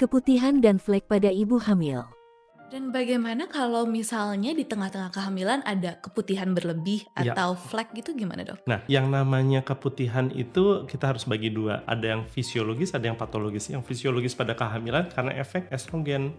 keputihan dan flek pada ibu hamil. Dan bagaimana kalau misalnya di tengah-tengah kehamilan ada keputihan berlebih Ya. atau flek gitu gimana dok? Nah, yang namanya keputihan itu kita harus bagi dua. Ada yang fisiologis, ada yang patologis. Yang fisiologis pada kehamilan karena efek estrogen.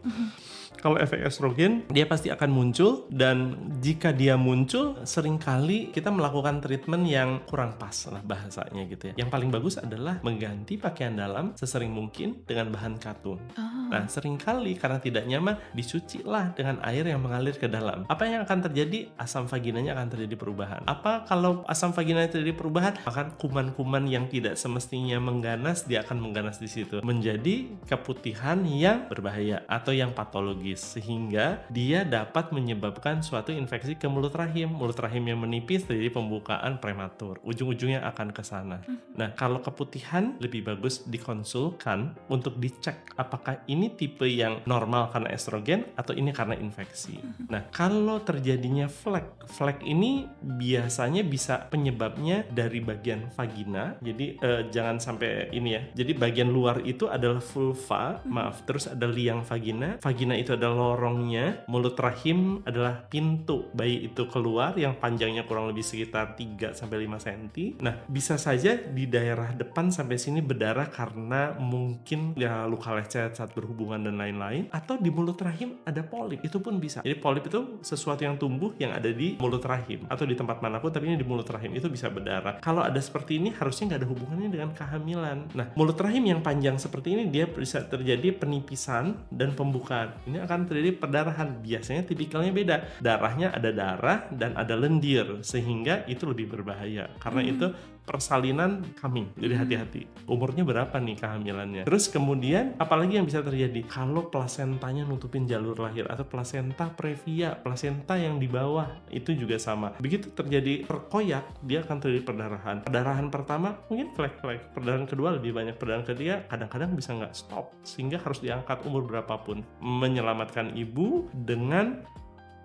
Kalau efek estrogen, dia pasti akan muncul, dan jika dia muncul, seringkali kita melakukan treatment yang kurang pas lah bahasanya gitu ya. Yang paling bagus adalah mengganti pakaian dalam sesering mungkin dengan bahan katun. Nah, seringkali karena tidak nyaman, dicuci lah dengan air yang mengalir ke dalam. Apa yang akan terjadi? Asam vaginanya akan terjadi perubahan. Apa kalau asam vaginanya terjadi perubahan? Maka kuman-kuman yang tidak semestinya mengganas, dia akan mengganas di situ. Menjadi keputihan yang berbahaya atau yang patologis. Sehingga dia dapat menyebabkan suatu infeksi ke mulut rahim. Mulut rahim yang menipis terjadi pembukaan prematur. Ujung-ujungnya akan ke sana. Nah, kalau keputihan lebih bagus dikonsulkan untuk dicek apakah ini tipe yang normal karena estrogen atau ini karena infeksi. Nah, kalau terjadinya flek ini biasanya bisa penyebabnya dari bagian vagina. Jadi jangan sampai ini ya. Jadi bagian luar itu adalah vulva, terus ada liang vagina. Vagina itu adalah lorongnya, mulut rahim adalah pintu bayi itu keluar yang panjangnya kurang lebih sekitar 3-5 cm. Nah, bisa saja di daerah depan sampai sini berdarah karena mungkin ya luka lecet saat berhubungan dan lain-lain, atau di mulut rahim ada polip, itu pun bisa. Jadi polip itu sesuatu yang tumbuh yang ada di mulut rahim atau di tempat manapun, tapi ini di mulut rahim itu bisa berdarah. Kalau ada seperti ini harusnya nggak ada hubungannya dengan kehamilan. Nah, mulut rahim yang panjang seperti ini dia bisa terjadi penipisan dan pembukaan. Ini akan terjadi perdarahan. Biasanya tipikalnya beda. Darahnya ada darah dan ada lendir, sehingga itu lebih berbahaya. Karena itu persalinan kambing. Jadi hati-hati. Umurnya berapa nih kehamilannya? Terus kemudian apalagi yang bisa terjadi? Kalau plasentanya nutupin jalur lahir atau plasenta previa, plasenta yang di bawah, itu juga sama. Begitu terjadi terkoyak, dia akan terjadi perdarahan. Perdarahan pertama mungkin flek-flek. Perdarahan kedua lebih banyak. Perdarahan ketiga kadang-kadang bisa nggak stop, sehingga harus diangkat umur berapapun. Menyelamatkan ibu dengan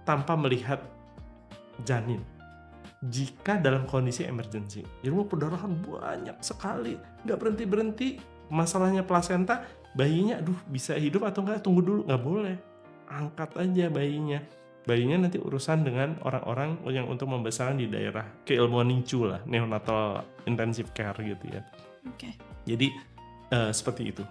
tanpa melihat janin. Jika dalam kondisi emergency, di rumah perdarahan banyak sekali, nggak berhenti-berhenti, masalahnya plasenta, bayinya bisa hidup atau nggak, tunggu dulu, nggak boleh, angkat aja bayinya. Bayinya nanti urusan dengan orang-orang yang untuk membesarkan di daerah keilmuan NICU lah, neonatal intensive care gitu ya. Oke. Jadi seperti itu.